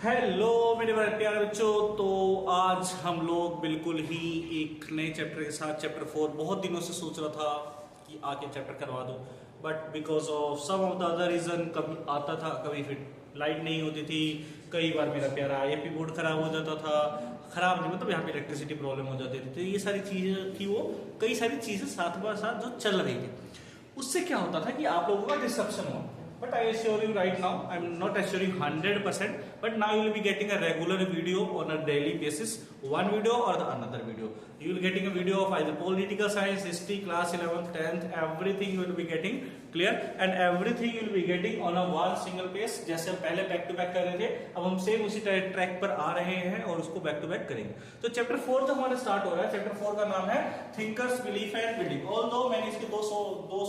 Hello मेरे बड़े प्यारे बच्चों। तो आज हम लोग बिल्कुल ही एक नए चैप्टर के साथ चैप्टर 4 बहुत दिनों से सोच रहा था कि आके चैप्टर करवा दूं, but because of some of the other reason कभी आता था, कभी फिर लाइट नहीं होती थी, कई बार मेरा प्यारा आईएपी बोर्ड खराब हो जाता था। खराब नहीं मतलब यहाँ पे इलेक्ट्रिसिटी प्रॉब्लम हो जाती थी, तो ये सारी चीजें थी, वो कई सारी चीजें साथ बार साथ जो चल रही थी, उससे क्या होता था कि आप लोगों का डिस्ट्रप्शन हुआ। But I assure you right now, I'm not assuring 100%, but now you will be getting a regular video on a daily basis, one video or the another video. You will getting a video of either political science, history, class 11th, 10th, everything you will be getting clear, and everything you will be getting on a one single page. जैसे हम पहले back to back कर रहे थे, अब हम same उसी track पर आ रहे हैं और उसको बैक टू बैक करेंगे। तो चैप्टर 4 जो हमारा स्टार्ट हो रहा है, चैप्टर 4 का नाम है thinkers, belief and believe. Although मैंने इसके दो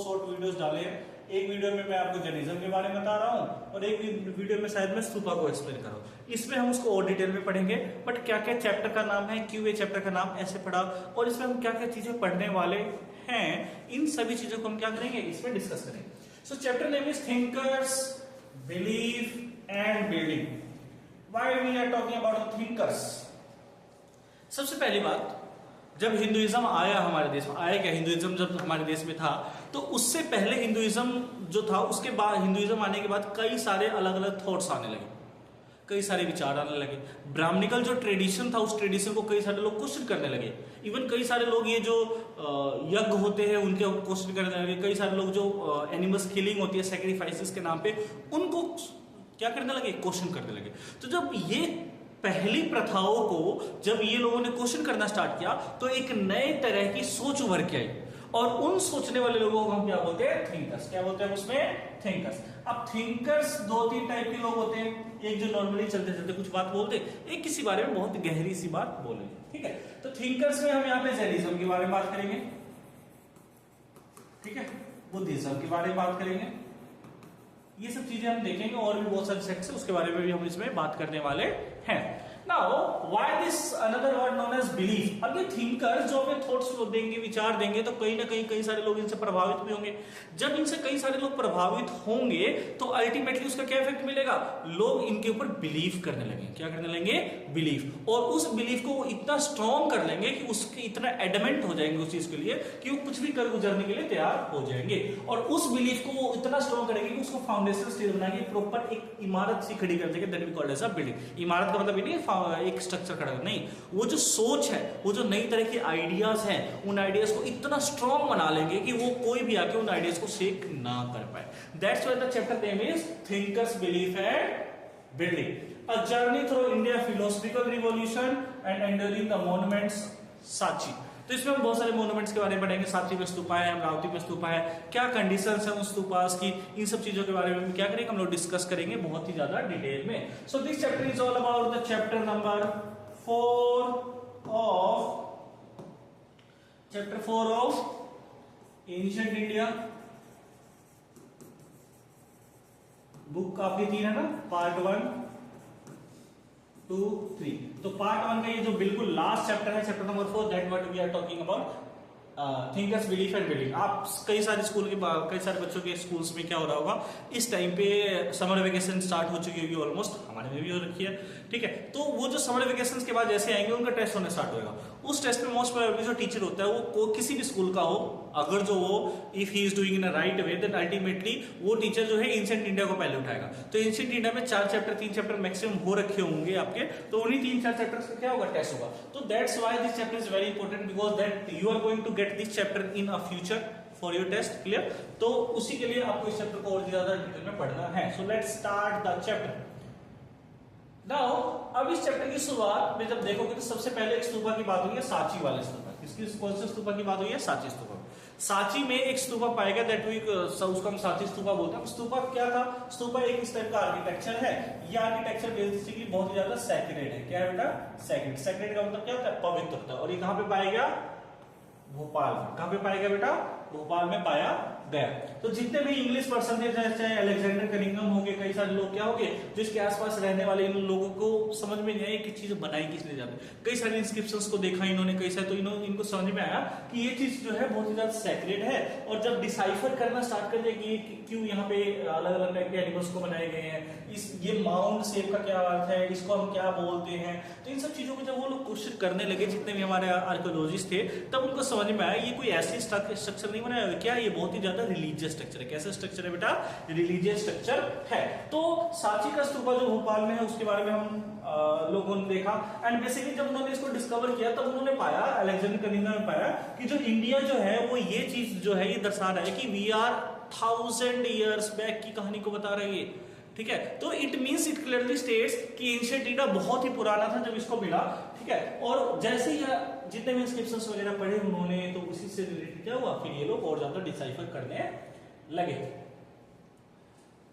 शॉर्ट वीडियोस डाले हैं। एक वीडियो में मैं आपको जर्नलिज्म के बारे में बता रहा हूं और एक वीडियो में शायद मैं स्तूपा को एक्सप्लेन कर रहा हूं। इसमें हम उसको और डिटेल में पढ़ेंगे, बट क्या क्या चैप्टर का नाम है, क्यों ये चैप्टर का नाम ऐसे पढ़ा और इसमें हम क्या क्या चीजें पढ़ने वाले हैं, इन सभी चीजों को हम क्या करेंगे, इसमें डिस्कस करेंगे। So chapter name is thinkers, belief and believe. Why we are talking about thinkers? सबसे पहली बात, जब हिंदुइज्म आया हमारे देश में, आया क्या, हिंदुइज्म जब हमारे देश में था तो उससे पहले हिंदुइज्म जो था, उसके बाद हिंदुइज्म आने के बाद कई सारे अलग अलग थॉट्स आने लगे, कई सारे विचार आने लगे। ब्राह्मणिकल जो ट्रेडिशन था, उस ट्रेडिशन को कई सारे लोग क्वेश्चन करने लगे। इवन कई सारे लोग ये जो यज्ञ होते हैं उनके क्वेश्चन करने लगे। कई सारे लोग जो एनिमल्स किलिंग होती है सैक्रिफाइसेस के नाम पे, उनको क्या करने लगे, क्वेश्चन करने लगे। तो जब ये पहली प्रथाओं को जब ये लोगों ने क्वेश्चन करना स्टार्ट किया तो एक नए तरह की सोच उभर के आई, और उन सोचने वाले लोगों को हम क्या बोलते हैं, थिंकर्स। क्या बोलते हैं उसमें, थिंकर्स। अब थिंकर्स दो तीन टाइप के लोग होते हैं। एक जो नॉर्मली चलते चलते कुछ बात बोलते, एक किसी बारे में बहुत गहरी सी बात बोले, ठीक है। तो थिंकर्स में हम यहाँ पे जर्नलिज्म के बारे में बात करेंगे, ठीक है, बुद्धिज्म के बारे में बात करेंगे, ये सब चीजें हम देखेंगे, और भी बहुत सारे सेक्ट्स है उसके बारे में भी हम इसमें बात करने वाले हैं। Now why this another word known as belief. अब ये थिंकर्स जो हमें थॉट्स देंगे, विचार देंगे, तो कहीं ना कहीं कई सारे लोग इनसे प्रभावित भी होंगे। जब इनसे कई सारे लोग प्रभावित होंगे तो अल्टीमेटली उसका क्या इफेक्ट मिलेगा, लोग इनके ऊपर बिलीव करने लगेंगे। क्या करने लगेंगे, बिलीव। और उस बिलीफ को वो इतना स्ट्रॉन्ग कर लेंगे कि उसके इतना एडमेंट हो जाएंगे उस चीज के लिए कि वो कुछ भी कर गुजरने के लिए तैयार हो जाएंगे। और उस बिलीफ को वो इतना स्ट्रॉन्ग करेंगे कि उसको फाउंडेशन स्टेज बनाएंगे, प्रॉपर एक इमारत सी खड़ी कर देंगे। That we called as a building. इमारत का मतलब ये नहीं एक स्ट्रक्चर खड़ा कर, नहीं, वो जो सोच है, वो जो नई तरह के आइडियाज हैं, उन आइडियाज को इतना स्ट्रॉन्ग बना लेंगे कि वो कोई भी आके उन आइडियाज को शेक ना कर पाए। That's why the chapter name is thinkers, belief and building. A journey through India philosophical revolution and enduring the monuments Sanchi. तो इसमें हम बहुत सारे मॉन्यूमेंट्स के बारे में पढ़ेंगे। सांची में स्तूपा है, अमरावती में स्तूपा है, क्या कंडीशंस है उन स्तूपास की, इन सब चीजों के बारे में क्या करेंगे, हम लोग डिस्कस करेंगे बहुत ही ज्यादा डिटेल में। So this chapter is all about the chapter number 4 of ancient India. Book काफी तीन है ना, पार्ट 1, 2, 3। तो पार्ट 1 का ये जो बिल्कुल लास्ट चैप्टर है, chapter number 4, that what we are talking about thinkers, belief and believe. आप कई सारे कई सारे बच्चों के स्कूल्स में क्या हो रहा होगा, इस टाइम पे समर वेकेशन स्टार्ट हो चुकी होगी, ऑलमोस्ट हमारे में भी हो रखी है, ठीक है। तो वो जो समर वेकेशन के बाद जैसे आएंगे उनका टेस्ट होने स्टार्ट होगा। उस टेस्ट में मोस्ट प्रोबेबली जो टीचर होता है वो किसी भी स्कूल का हो, अगर जो वो if he is doing in a right way, then ultimately वो टीचर जो है एंशिएंट इंडिया को पहले उठाएगा। तो एंशिएंट इंडिया में 4 चैप्टर 3 चैप्टर मैक्सिमम हो रखे होंगे आपके, तो उन्हीं 3-4 चैप्टर्स का क्या होगा, टेस्ट होगा। तो that's why this chapter is very important, because that you are going to get this chapter in a future for your test, clear. तो उसी के लिए आपको इस चैप्टर को और ज्यादा डिटेल में पढ़ना है। So let's start the chapter now. अब इस चैप्टर की शुरुआत में जब देखोगे तो सबसे पहले एक स्तूपा की बात हुई है, सांची वाले स्तूपा। किसकी, कौन से स्तूपा की बात हुई है, सांची स्तूपा। सांची में एक स्तूपा पाया गया, दैट वी उसको हम सांची स्तूपा बोलते हैं। स्तूपा क्या था, स्तूपा एक इस टाइप का आर्किटेक्चर है। यह आर्किटेक्चर बेसिकली बहुत ही ज्यादा सैक्रेड है। क्या है बेटा, सैक्रेड। सैक्रेड का मतलब क्या होता है, पवित्र होता है। और ये कहां पे पाया गया, भोपाल में। कहां पे पाया गया बेटा, भोपाल में पाया गया। तो जितने भी इंग्लिश पर्सन थे, चाहे अलेक्जेंडर कनिंघम हो गए, कई सारे लोग क्या हो गए जो इसके आसपास रहने वाले इन लोगों को समझ में नहीं आया कि चीज बनाई किसने जाती। कई सारे इंस्क्रिप्शंस को देखा इन्होंने, कई सारे, तो इनको समझ में आया कि ये चीज जो है बहुत ही ज्यादा सैक्रेड है। और जब डिसाइफर करना स्टार्ट कर दिया कि क्यों यहाँ पे अलग अलग टाइप के एनिमल्स को बनाए गए हैं, ये माउंट शेप का क्या अर्थ है, इसको हम क्या बोलते हैं, तो इन सब चीजों को जब वो लोग क्वेश्चन करने लगे, जितने भी हमारे आर्कियोलॉजिस्ट थे, तब उनको समझ में आया ये कोई ऐसी स्ट्रक्चर नहीं बनाया क्या, ये बहुत ही ज्यादा रिलीजियस स्ट्रक्चर है। कैसा स्ट्रक्चर है बेटा? रिलीजियस स्ट्रक्चर है। तो सांची का स्तूपा जो भोपाल में है उसके बारे में हम लोगों ने देखा। एंड बेसिकली जब उन्होंने इसको डिस्कवर किया तब उन्होंने पाया, अलेक्जेंडर कनिंघम ने पाया कि जो इंडिया जो है वो ये चीज जो है ये दर्शा रहा है कि वी आर 1000 ईयर्स बैक की कहानी को बता रही है। ठीक है, तो it means, it clearly states कि एंशिएंट इंडिया बहुत ही पुराना था जब इसको मिला। ठीक है, और जैसे ही जितने भी इंस्क्रिप्शंस वगैरह पढ़े उन्होंने, तो उसी से रिलेटेड क्या हुआ, फिर ये लोग और ज्यादा डिसाइफर करने लगे।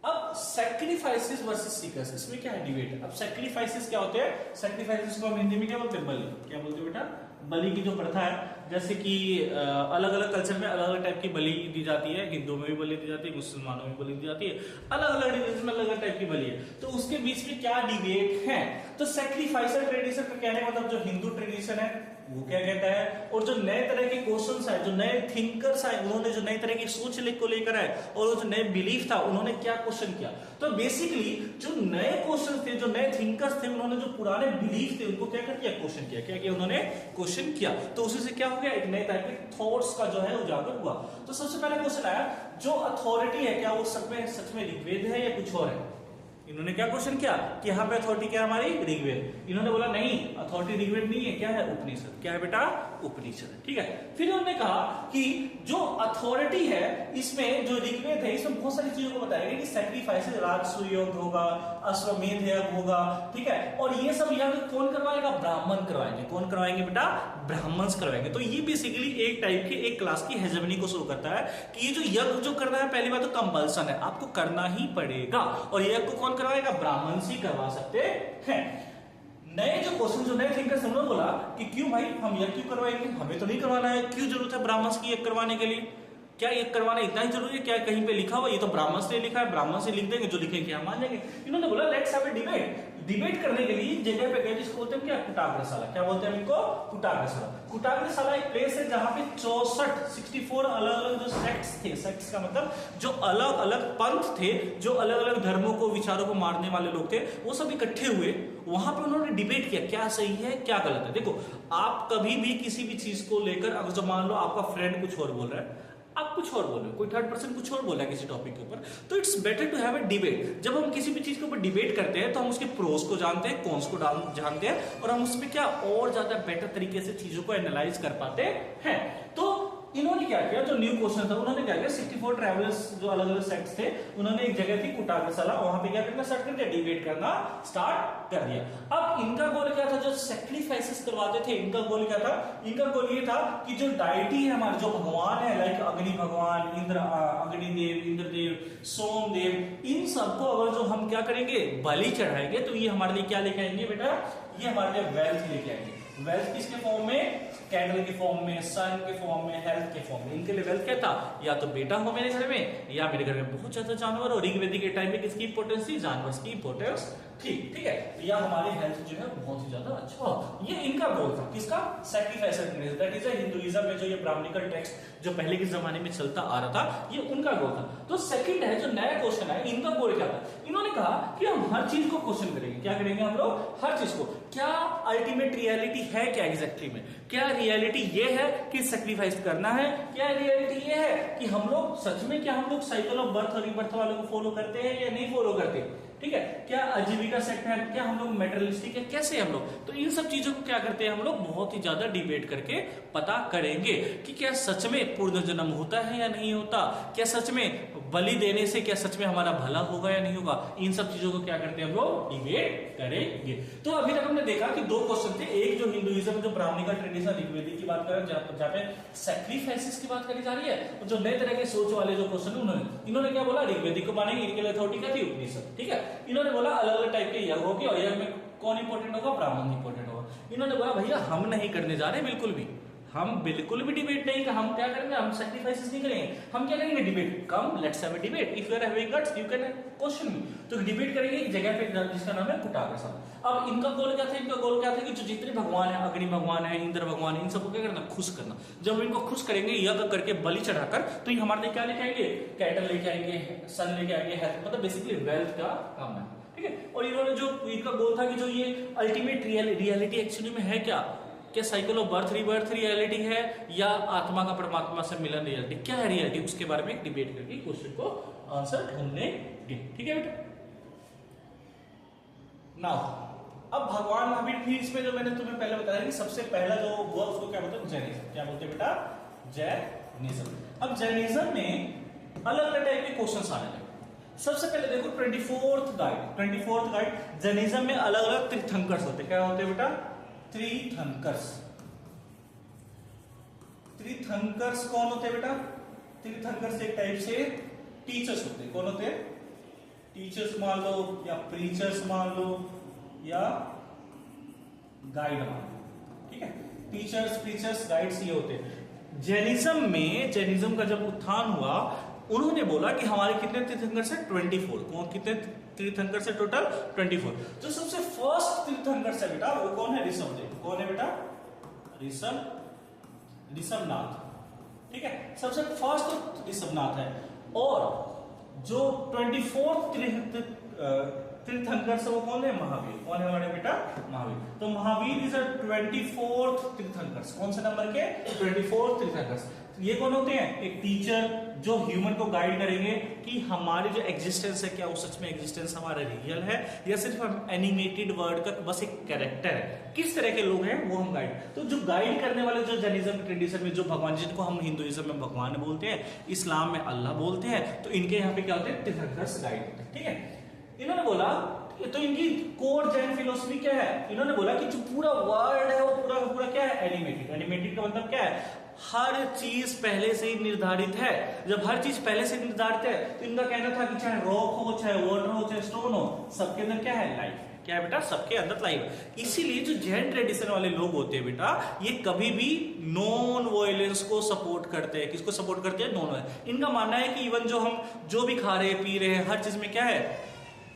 अब सैक्रिफाइसेस वर्सेस सीकर्स, इसमें क्या है डिबेट। अब सैक्रिफाइसेस क्या होते हैं? सैक्रिफाइसेस को हम हिंदी में क्या बोलते हैं? बलि। क्या बोलते हैं बेटा? बलि की जो प्रथा है, जैसे कि अलग अलग कल्चर में अलग अलग टाइप की बलि दी जाती है। हिंदुओं में भी बलि दी जाती है, मुसलमानों में बलि दी जाती है, अलग अलग रिलीजन में अलग अलग टाइप की बलि है। तो उसके बीच में क्या डिबेट है? तो सैक्रिफाइसर ट्रेडिशन का कहने का मतलब जो हिंदू ट्रेडिशन है वो क्या कहता है, और जो नए तरह के क्वेश्चंस है, जो नए थिंकर्स आए, उन्होंने जो नई तरह की सोच को लेकर आए और जो नए बिलीफ था उन्होंने क्या क्वेश्चन किया। तो बेसिकली जो नए क्वेश्चन थे, जो नए थिंकर्स थे, उन्होंने जो पुराने बिलीफ थे उनको क्या किया, क्वेश्चन किया। क्या किया उन्होंने? क्वेश्चन किया। तो उसी से क्या हो गया, एक नए टाइप के थॉट्स का जो है उजागर हुआ। तो सबसे पहले क्वेश्चन आया, जो अथॉरिटी है क्या वो सच में ऋग्वेद है या कुछ और है? इन्होंने क्या क्वेश्चन किया कि यहाँ पे अथॉरिटी क्या है हमारी? ऋग्वेद। इन्होंने बोला नहीं, अथॉरिटी ऋग्वेद नहीं है, क्या है? उपनिषद। क्या है बेटा? उपनिषद है। ठीक है, फिर उन्होंने कहा कि जो अथॉरिटी है इसमें, जो ऋग्वेद है, इसमें बहुत सारी चीजों को बताया कि सैक्रिफाइस, राजसूय यज्ञ होगा, अश्वमेध यज्ञ होगा। ठीक है, और ये सब यज्ञ कौन करवाएगा? ब्राह्मण करवाएंगे। कौन करवाएंगे बेटा? ब्राह्मण करवाएंगे। तो ये बेसिकली एक टाइप की, एक क्लास की हेजेमनी को शो करता है कि ये जो यज्ञ जो करना है, पहली बात तो कंपल्सन है, आपको करना ही पड़ेगा। और यज्ञ को कौन करवाएगा? ब्राह्मण ही करवा सकते हैं। नए जो क्वेश्चन, जो नए थिंकर्स, उन्होंने बोला कि क्यों भाई हम यज्ञ क्यों करवाएंगे, हमें तो नहीं करवाना है, क्यों जरूरत है ब्राह्मण की यज्ञ करवाने के लिए? क्या यज्ञ करवाना इतना ही जरूरी है? क्या कहीं पे लिखा हुआ ये तो ब्राह्मण से लिखा है, ब्राह्मण से लिख देंगे, जो लिखेंगे हम मान जाएंगे। इन्होंने बोला let's have a debate. Debate करने के लिए जगह पे गए जिसको बोलते हैं क्या? कुटाग्रशाला। क्या बोलते हैं इनको? कुटाग्रशाला। कुटाग्रशाला एक प्लेस है जहां पे 64 अलग अलग जो सेक्ट्स थे, सेक्ट्स का मतलब जो अलग अलग पंथ थे, जो अलग अलग धर्मों को, विचारों को मारने वाले लोग थे, वो सब इकट्ठे हुए। वहां पे उन्होंने डिबेट किया क्या सही है क्या गलत है। देखो, आप कभी भी किसी भी चीज को लेकर, अगर जो मान लो आपका फ्रेंड कुछ और बोल रहा है, आप कुछ और बोल रहे हो, कोई थर्ड पर्सन कुछ और बोल रहा है किसी टॉपिक के ऊपर, तो it's better to have a debate. जब हम किसी भी चीज के ऊपर डिबेट करते हैं तो हम उसके प्रोस को जानते हैं, कॉन्स को जानते हैं, और हम उसमें क्या और ज्यादा बेटर तरीके से चीजों को एनालाइज कर पाते हैं। तो इन्होंने क्या किया, जो न्यू क्वेश्चन था, उन्होंने क्या किया, 64 ट्रैवलर्स जो अलग अलग सेक्ट्स थे, उन्होंने एक जगह थी कुटाग्रशाला, वहां पे क्या करना स्टार्ट कर दिया? डिबेट करना स्टार्ट कर दिया। अब इनका गोल क्या था? जो सैक्रिफाइसेस करवाते थे, इनका गोल क्या था? इनका गोल ये था कि जो डाइटी है हमारे, जो भगवान है, लाइक अग्नि भगवान, इंद्र, अग्निदेव, इंद्रदेव, सोमदेव, इन सबको अगर जो हम क्या करेंगे, बलि चढ़ाएंगे, तो ये हमारे लिए क्या लेके आएंगे बेटा? ये हमारे लिए वेल्थ लेके आएंगे। वेल्थ किसके फॉर्म में? कैटल के फॉर्म में, सन के फॉर्म में, हेल्थ के फॉर्म में। इनके लिए वेल्थ क्या था? या तो बेटा हो मेरे घर में, या मेरे घर में बहुत ज्यादा जानवर हो। ऋग्वेदिक के टाइम में किसकी इंपॉर्टेंस थी? जानवर की इंपॉर्टेंस थी। ठीक है, या हमारी हेल्थ जो है बहुत ही ज्यादा अच्छा हो। ये इनका गोल था। किसका? सैक्रिफाइस। दैट इज हिंदुइज्म में जो ये ब्राह्मणिकल टेक्स्ट जो पहले के जमाने में चलता आ रहा था, ये उनका गोल था। तो सेकंड है, जो नया क्वेश्चन है, इनका गोल क्या था? इन्होंने कहा कि हम हर चीज को क्वेश्चन करेंगे। क्या करेंगे हम लोग? हर चीज को। क्या अल्टीमेट रियलिटी है? क्या एग्जैक्टली में क्या रियलिटी ये है कि सैक्रिफाइस करना है? क्या रियलिटी ये है कि हम लोग सच में, क्या हम लोग साइकिल ऑफ बर्थ और रीबर्थ वालों को फॉलो करते हैं या नहीं फॉलो करते? ठीक है, क्या आजीविका सेक्ट है? क्या हम लोग मेटेरियलिस्टिक है? कैसे हम लोग? तो इन सब चीजों को क्या करते हैं हम लोग? बहुत ही ज्यादा डिबेट करके पता करेंगे कि क्या सच में पुनर्जन्म होता है या नहीं होता, क्या सच में बलि देने से क्या सच में हमारा भला होगा या नहीं होगा। इन सब चीजों को क्या करते हैं हम लोग? डिबेट करेंगे। तो अभी तक हमने देखा कि दो क्वेश्चन थे, एक जो हिंदुइज्म, जो ब्राह्मणिकल ट्रेडिशन ऋग्वेदिक की बात करें, जहाँ पे सैक्रिफाइसेस की बात करी जा रही है, और जो नए तरह के सोच वाले जो क्वेश्चन इन्होंने क्या बोला? ऋग्वेदिक को मानेंगे, इनके लिए अथॉरिटी क्या थी? उपनिषद। ठीक है, इन्होंने बोला अलग अलग टाइप के यज्ञ होगी, और यज्ञ में कौन इंपॉर्टेंट होगा? ब्राह्मण इंपॉर्टेंट होगा। इन्होंने बोला भैया हम नहीं करने जा रहे बिल्कुल भी, हम बिल्कुल भी डिबेट नहीं, हम क्या करेंगे, हम सैक्रिफाइसेस नहीं करेंगे, हम क्या करेंगे, debate. Come let's have a debate, if you are having guts you can question me. तो डिबेट करेंगे एक जगह पे जिसका नाम है कुटाग्र। अब इनका गोल क्या था, इनका गोल क्या था कि जो जितने भगवान है, अग्नि भगवान है, इंद्र भगवान है, इन सबको क्या करना, खुश करना। जब इनको खुश करेंगे यज्ञ करके बलि चढ़ाकर, तो ये हमारे लिए क्या लेके आएंगे, कैटल लेके आएंगे, सन लेके आएंगे, हेल्थ, मतलब बेसिकली वेल्थ का काम है, ठीक है। और इन्होंने जो इनका गोल था कि जो ये अल्टीमेट रियलिटी एक्चुअली में है क्या cycle of birth rebirth reality है, या आत्मा का परमात्मा से मिलन रियलिटी, क्या है रियलिटी, उसके बारे में डिबेट करके क्वेश्चन को आंसर ढूंढने, ठीक है बेटा। नाउ अब भगवान महावीर भी इसमें जो मैंने तुम्हें पहले बताया कि सबसे पहला जो हुआ उसको क्या बोलते हैं, जैनिज्म। क्या बोलते हैं बेटा, जैनिज्म। अब जैनिज्म में अलग अलग टाइप के क्वेश्चंस आने लगे। सबसे पहले देखो 24th गाइड, जैनिज्म में अलग अलग तीर्थंकर्स होते हैं। क्या होते हैं बेटा, तीर्थंकर्स। तीर्थंकर्स कौन होते हैं बेटा, तीर्थंकर्स एक टाइप से टीचर्स होते हैं। कौन होते हैं, टीचर्स मान लो, या प्रीचर्स मान लो, या गाइड मान लो, ठीक है। टीचर्स, प्रीचर्स, गाइड्स ये होते हैं। जैनिज्म में, जैनिज्म का जब उत्थान हुआ, उन्होंने बोला कि हमारे कितने तीर्थंकर से 24। कौन, कितने तीर्थंकर से टोटल 24। जो सबसे फर्स्ट तीर्थंकर से बेटा वो कौन है, ऋषभदेव। कौन है बेटा, ऋषभनाथ, ठीक है। सबसे फर्स्ट ऋषभनाथ है। और जो 24th तीर्थंकर से वो कौन है, महावीर। कौन है हमारे बेटा, महावीर। तो महावीर इज 24th तीर्थंकर। कौन से नंबर के, 24th तीर्थंकर। ये कौन होते हैं, एक टीचर जो ह्यूमन को गाइड करेंगे कि हमारी जो एग्जिस्टेंस है, क्या वो सच में एग्जिस्टेंस हमारा रियल है, या सिर्फ हम एनिमेटेड वर्ड का बस एक कैरेक्टर है, किस तरह के लोग हैं वो हम गाइड। तो जो गाइड करने वाले, जो जैनिज्म के ट्रेडिशन में जो भगवान, जिनको हम हिंदुइज्म में भगवान बोलते हैं, इस्लाम में अल्लाह बोलते हैं, तो इनके यहाँ पे क्या होते हैं, तीर्थंकर्स गाइड होते हैं, ठीक है। इन्होंने बोला, तो इनकी कोर जैन फिलोसफी क्या है, इन्होंने बोला कि जो पूरा वर्ल्ड है वो पूरा का पूरा क्या है, एनिमेटेड। एनिमेटेड का मतलब क्या है, हर चीज पहले से ही निर्धारित है। जब हर चीज पहले से निर्धारित है, तो इनका कहना था कि चाहे रॉक हो, चाहे वाटर हो, चाहे स्टोन हो, सबके अंदर क्या है, लाइफ। क्या है बेटा, सबके अंदर लाइफ। इसीलिए जो जैन ट्रेडिशन वाले लोग होते हैं बेटा, ये कभी भी नॉन वायलेंस को सपोर्ट करते हैं। किसको सपोर्ट करते हैं, नॉन वायलेंस। इनका मानना है कि इवन जो हम जो भी खा रहे हैं, पी रहे हैं, हर चीज में क्या है,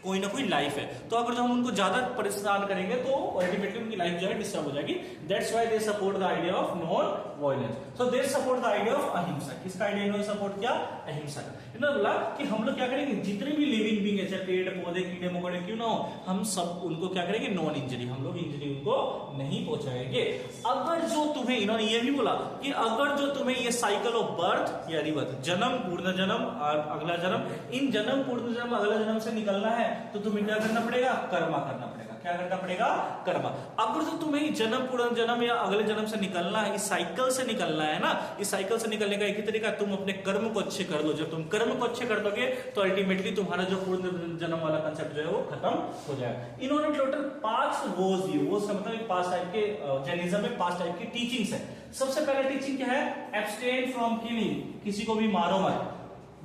कोई ना कोई लाइफ है। तो अगर जो हम उनको ज्यादा परेशान करेंगे तो अल्टीमेटली उनकी लाइफ जो है डिस्टर्ब हो जाएगी। That's why they support the idea of non violence. So they support the idea of अहिंसा। किसका आइडिया इन्होंने सपोर्ट किया, अहिंसा का। इन्होंने बोला कि हम लोग क्या करेंगे, जितने भी लिविंग बीइंग है, चाहे पेड़ पौधे, कीड़े मकोड़े क्यों ना हो, हम सब उनको क्या करेंगे, नॉन इंजरी, हम लोग इंजरी उनको नहीं पहुंचाएंगे। अगर जो तुम्हें, इन्होंने ये भी बोला कि अगर जो तुम्हें ये साइकिल ऑफ बर्थ या रिबर्थ, जन्म पूर्ण जन्म अगला जन्म, इन जन्म पूर्ण जन्म अगला जन्म से निकलना है, तो तुम्हें क्या करना पड़ेगा, कर्मा करना पड़ेगा। क्या करना पड़ेगा, कर्मा। अगर जो तुम्हें जन्म पूर्ण जन्म या अगले जन्म से निकलना है, इस साइकिल से निकलना है ना, इस साइकिल से निकलने का एक ही तरीका, तुम अपने कर्म को अच्छे कर लो। जब तुम कर्म को अच्छे कर दोगे तो अल्टीमेटली तुम्हारा जो पूर्ण जन्म वाला कंसेप्ट जो है वो खत्म हो जाएगा। इन्होंने टोटल 5 वोज दिए। वोज का मतलब 5 टाइप के, जैनिज्म में 5 टाइप की टीचिंग्स है। सबसे पहला टीचिंग क्या है, एब्सटेन फ्रॉम किलिंग, किसी को भी मारो मत।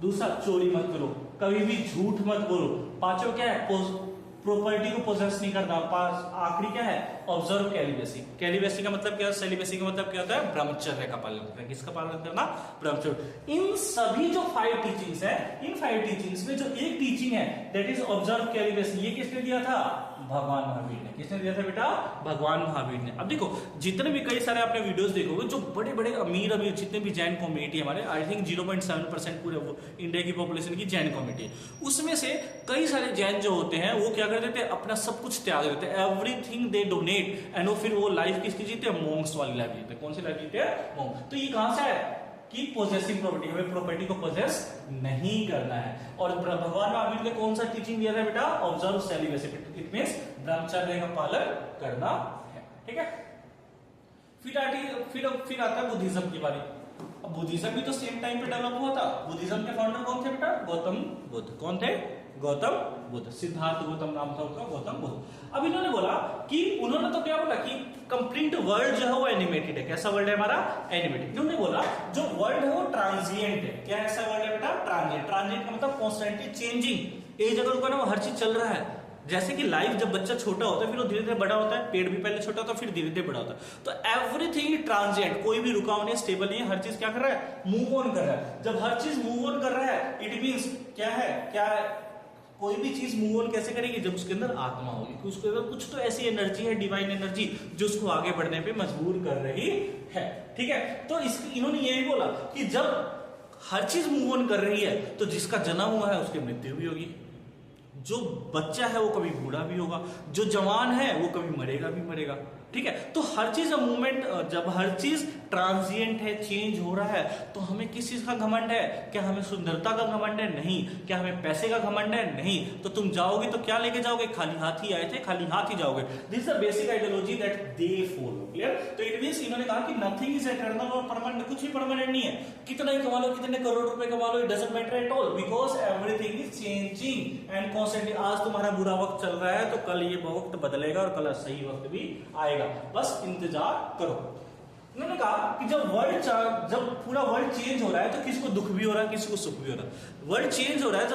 दूसरा, चोरी मत करो, कभी भी झूठ मत बोलो। पांचों क्या है, प्रॉपर्टी को पोजेस नहीं करना। आखिरी क्या है, ऑब्जर्व कैलिबेसी। कैलिबेसी का मतलब क्या है, सेलिबेसी का मतलब क्या होता है, ब्रह्मचर्य का पालन करना। किसका पालन करना, ब्रह्मचर्य। इन सभी जो 5 टीचिंग्स है, इन 5 टीचिंग्स में जो एक टीचिंग है दैट इज ऑब्जर्व कैलिबेसी, ये किसने दिया था, भगवान महावीर ने। किसने दिया था बेटा, भगवान महावीर ने। अब देखो, जितने भी कई सारे आपने वीडियोस देखोगे, जो बड़े बड़े अमीर जितने भी जैन कम्युनिटी हमारे, आई थिंक 0.7% पूरे इंडिया की पॉपुलेशन की जैन कम्युनिटी है, उसमें से कई सारे जैन जो होते हैं वो क्या कर देते हैं, अपना सब कुछ त्याग देते हैं, एवरीथिंग दे डोनेट, एंड वो फिर वो लाइफ किसकी जीते हैं, मॉन्क्स वाली लाइफ जीते हैं। कौन सी लाइफ जीते हैं, मॉन्क। तो ये कहां से है कि पोजेसिंग प्रॉपर्टी, हमें प्रॉपर्टी को पोजेस नहीं करना है। और भगवान महावीर ने कौन सा टीचिंग दिया था बेटा, ऑब्जर्व सेलिबेसी, इट मींस ब्रह्मचर्य का पालन करना है, ठीक है। फिर आता है बुद्धिज्म की बारी। अब बुद्धिज्म भी तो सेम टाइम पे डेवलप हुआ था। बुद्धिज्म के फाउंडर कौन थे बेटा, गौतम बुद्ध। कौन थे, गौतम बुद्ध। सिद्धार्थ गौतम नाम था उनका, गौतम बुद्ध। अब इन्होंने बोला कि, उन्होंने तो क्या बोला कि कंप्लीट वर्ल्ड जो है वो एनिमेटेड है। कैसा वर्ल्ड है हमारा, एनिमेटेड। इन्होंने बोला जो वर्ल्ड है वो ट्रांजिएंट है। क्या ऐसा वर्ल्ड है बेटा, ट्रांजिएंट। ट्रांजिएंट का मतलब कॉन्स्टेंटली चेंजिंग। एक जगह रुका ना, वो हर चीज चल रहा है, जैसे कि लाइफ जब बच्चा छोटा होता है फिर वो धीरे धीरे बड़ा होता है, पेड़ भी पहले छोटा होता है फिर धीरे धीरे बड़ा होता है। तो एवरीथिंग ट्रांजिएंट, कोई भी रुका नहीं, स्टेबल नहीं है, हर चीज क्या कर रहा है, मूव ऑन कर रहा है। जब हर चीज मूव ऑन कर रहा है इट मींस क्या है, क्या है, कोई भी चीज मूव ऑन कैसे करेगी, जब उसके अंदर आत्मा होगी, कि उसके अंदर कुछ तो ऐसी एनर्जी है, डिवाइन एनर्जी, जो उसको आगे बढ़ने पे मजबूर कर रही है। ठीक है, तो इन्होंने यही बोला कि जब हर चीज मूव ऑन कर रही है तो जिसका जन्म हुआ है उसकी मृत्यु भी होगी, जो बच्चा है वो कभी बूढ़ा भी होगा, जो जवान है वो कभी मरेगा भी मरेगा। ठीक है, तो हर चीज मूवमेंट, जब हर चीज ट्रांजिएंट है, चेंज हो रहा है, तो हमें किस चीज का घमंड है, क्या हमें सुंदरता का घमंड है, नहीं। क्या हमें पैसे का घमंड है, नहीं। तो तुम जाओगे तो क्या लेके जाओगे, खाली हाथ ही आए थे, खाली हाथ ही जाओगे। This is the basic ideology that they follow. Clear? तो इट मींस इन्होंने कहा कि नथिंग इज एटर्नल और परमानेंट, कुछ भी परमानेंट नहीं है, कितना ही कमा लो, कितने करोड़ रुपए कमा लो, it doesn't matter at all, because everything is changing and constantly. आज तुम्हारा बुरा वक्त चल रहा है तो कल ये वक्त बदलेगा और कल सही वक्त भी आएगा, बस इंतजार करो। उन्होंने कहा कि जब पूरा वर्ल्ड चेंज हो रहा है तो किसी को दुख भी हो रहा है, किसी को सुख भी हो रहा है। वर्ल्ड चेंज हो रहा है,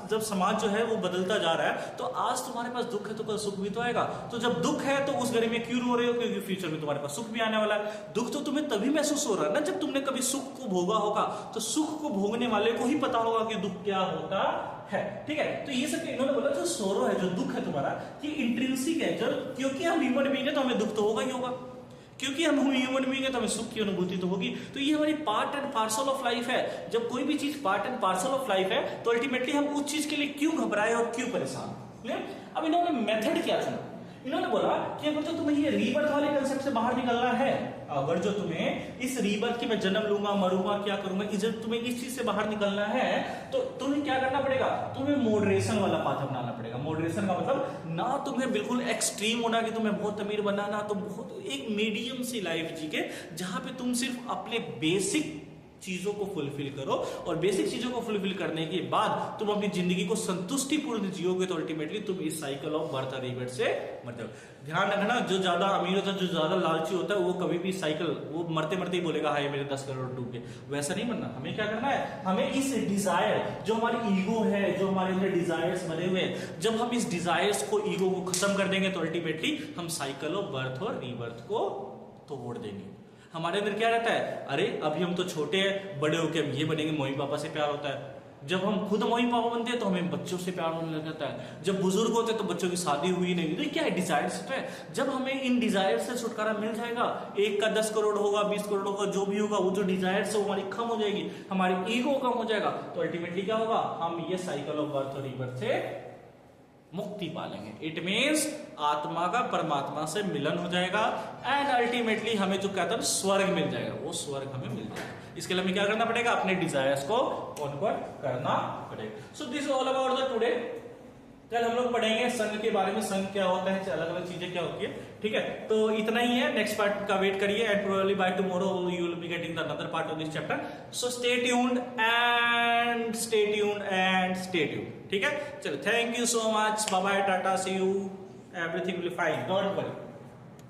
जब समाज जो है वो बदलता जा रहा है, तो आज तुम्हारे पास दुख है तो कल सुख भी तो आएगा। तो जब दुख है तो उस घड़ी में क्यों रो रहे हो, क्योंकि फ्यूचर में तुम्हारे पास सुख भी आने वाला है। दुख तो तुम्हें तभी महसूस हो रहा है ना जब तुमने कभी सुख को भोगा होगा, तो सुख को भोगने वाले को ही पता होगा कि दुख क्या होता है। ठीक है, तो ये सब इन्होंने बोला जो सोरो है, जो दुख है तुम्हारा, ये इंट्रिंसिक है, क्योंकि हम ह्यूमन बीइंग है तो हमें दुख तो होगा ही होगा, क्योंकि हम ह्यूमन बीइंग है तो हमें सुख की अनुभूति तो होगी। तो ये हमारी part and parcel of life है। जब कोई भी चीज part and parcel of life है तो अल्टीमेटली हम उस चीज के लिए क्यों घबराए और क्यों परेशान। अब इन्होंने मेथड क्या चुना, इन्होंने बोला कि अगर जो तुम्हें ये रीबर्थ वाले कंसेप्ट से बाहर निकलना है, अगर जो तुम्हें इस रीबर्थ की मैं जन्म लूंगा, मरूंगा, क्या करूंगा, तुम्हें इस चीज से बाहर निकलना है, तो तुम्हें क्या करना पड़ेगा, तुम्हें मॉडरेशन वाला पाथ अपनाना पड़ेगा। मॉडरेशन का मतलब ना तुम्हें बिल्कुल एक्सट्रीम होना कि तुम्हें बहुत अमीर बनना, ना तो बहुत, एक मीडियम सी लाइफ जी के, जहां पे तुम सिर्फ अपने बेसिक चीजों को फुलफिल करो, और बेसिक चीजों को फुलफिल करने के बाद तुम अपनी जिंदगी को संतुष्टिपूर्ण जियोगे, तो अल्टीमेटली तुम इस साइकिल ऑफ बर्थ और रीबर्थ से मर जाओ। ध्यान रखना, जो ज्यादा अमीर होता है, जो ज्यादा लालची होता है, वो कभी भी साइकिल, वो मरते मरते ही बोलेगा हाय मेरे 10 करोड़ डूब गए। वैसा नहीं बनना। हमें क्या करना है, हमें इस डिजायर, जो हमारी ईगो है, जो हमारे अंदर डिजायर्स भरे हुए हैं, जब हम इस डिजायर्स को, ईगो को खत्म कर देंगे, तो अल्टीमेटली हम साइकिल ऑफ बर्थ और रीबर्थ को तोड़ देंगे। हमारे अंदर क्या रहता है, अरे अभी हम तो छोटे हैं, बड़े होके हम ये बनेंगे, मम्मी पापा से प्यार होता है। जब हम खुद मम्मी पापा बनते हैं तो हमें बच्चों से प्यार होने लग जाता है। जब बुजुर्ग होते हैं तो बच्चों की शादी हुई नहीं, तो क्या है, डिजायर्स है। जब हमें इन डिजायर से छुटकारा मिल जाएगा, एक का 10 करोड़ होगा, 20 करोड़ होगा, जो भी होगा, वो जो डिजायर है वो हमारी कम हो जाएगी, हमारी ईगो कम हो जाएगा, तो अल्टीमेटली क्या होगा, हम ये साइकिल ऑफ बर्थ और रीबर्थ से मुक्ति पालेंगे। इट मीन्स आत्मा का परमात्मा से मिलन हो जाएगा, एंड अल्टीमेटली हमें जो कहता है स्वर्ग मिल जाएगा, वो स्वर्ग हमें मिल जाएगा। इसके लिए हमें क्या करना पड़ेगा, अपने डिजायर्स को कॉन्क्वर करना पड़ेगा। So this all about the today. कल हम लोग पढ़ेंगे संघ के बारे में, संघ क्या होता है, अलग अलग चीजें क्या होती है। ठीक है, तो इतना ही है। नेक्स्ट पार्ट का वेट करिए, and probably by tomorrow you will be getting the another part of this chapter. So stay tuned and stay tuned and stay tuned. ठीक है, चलो, thank you so much, bye bye, टाटा, see you, everything will be fine, don't worry.